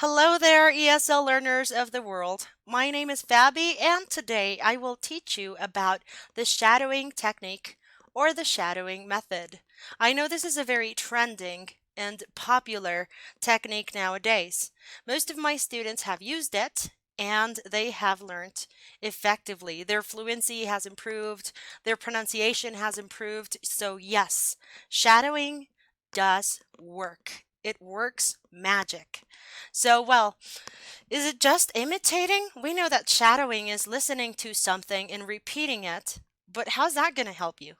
Hello there, ESL learners of the world. My name is Fabi, and today I will teach you about the shadowing technique or the shadowing method. I know this is a very trending and popular technique nowadays. Most of my students have used it and they have learned effectively. Their fluency has improved, their pronunciation has improved. So, yes, shadowing does work. It works magic. So, well, is it just imitating? We know that shadowing is listening to something and repeating it, but how's that going to help you?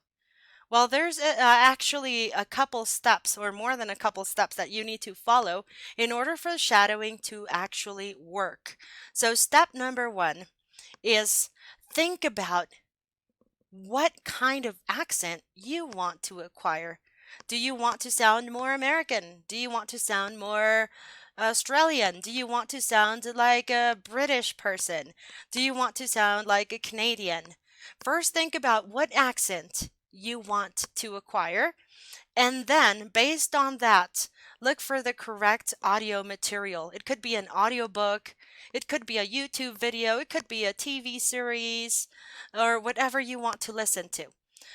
Well, there's actually a couple steps, or more than a couple steps, that you need to follow in order for shadowing to actually work. So, step number one is think about what kind of accent you want to acquire. Do you want to sound more American? Do you want to sound more Australian? Do you want to sound like a British person? Do you want to sound like a Canadian? First, think about what accent you want to acquire, and then, based on that, look for the correct audio material. It could be an audiobook, it could be a YouTube video, it could be a TV series, or whatever you want to listen to.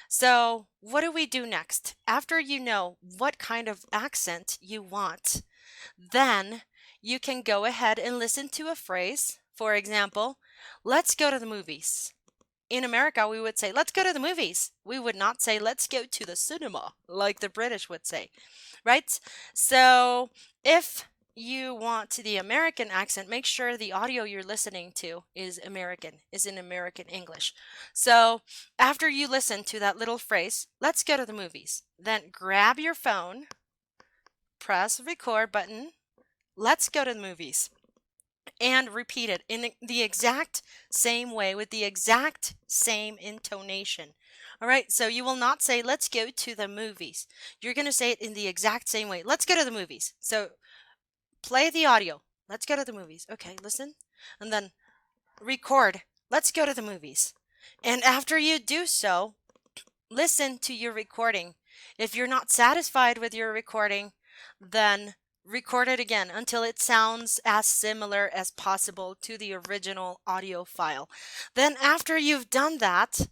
So, what do we do next? After you know what kind of accent you want, then you can go ahead and listen to a phrase. For example, let's go to the movies. In America, we would say, let's go to the movies. We would not say, let's go to the cinema, like the British would say, right? So if you want the American accent, make sure the audio you're listening to is American, is in American English. So after you listen to that little phrase, let's go to the movies, then grab your phone, press record button, let's go to the movies, and repeat it in the exact same way with the exact same intonation. All right, so you will not say, let's go to the movies. You're going to say it in the exact same way. Let's go to the movies. So play the audio. Let's go to the movies. Okay, listen. And then record. Let's go to the movies. And after you do so, listen to your recording. If you're not satisfied with your recording, then record it again until it sounds as similar as possible to the original audio file. Then after you've done that,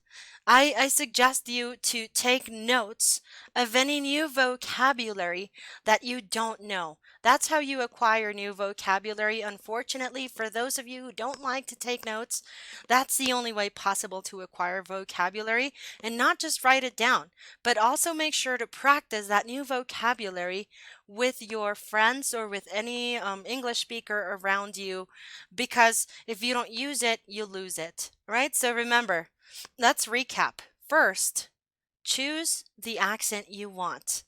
I suggest you to take notes of any new vocabulary that you don't know. That's how you acquire new vocabulary. Unfortunately, for those of you who don't like to take notes, that's the only way possible to acquire vocabulary, and not just write it down, but also make sure to practice that new vocabulary with your friends or with any English speaker around you, because if you don't use it, you lose it, right? So remember, let's recap. First, choose the accent you want.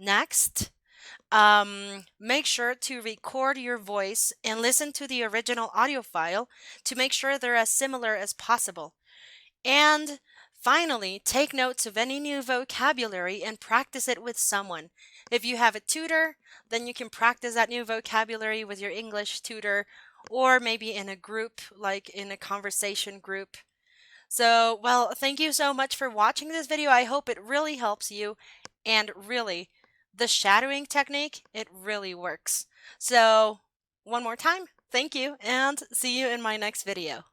Next, make sure to record your voice and listen to the original audio file to make sure they're as similar as possible. And finally, take notes of any new vocabulary and practice it with someone. If you have a tutor, then you can practice that new vocabulary with your English tutor, or maybe in a group, like in a conversation group. So, well, thank you so much for watching this video. I hope it really helps you. And really, the shadowing technique, it really works. So, one more time, thank you, and see you in my next video.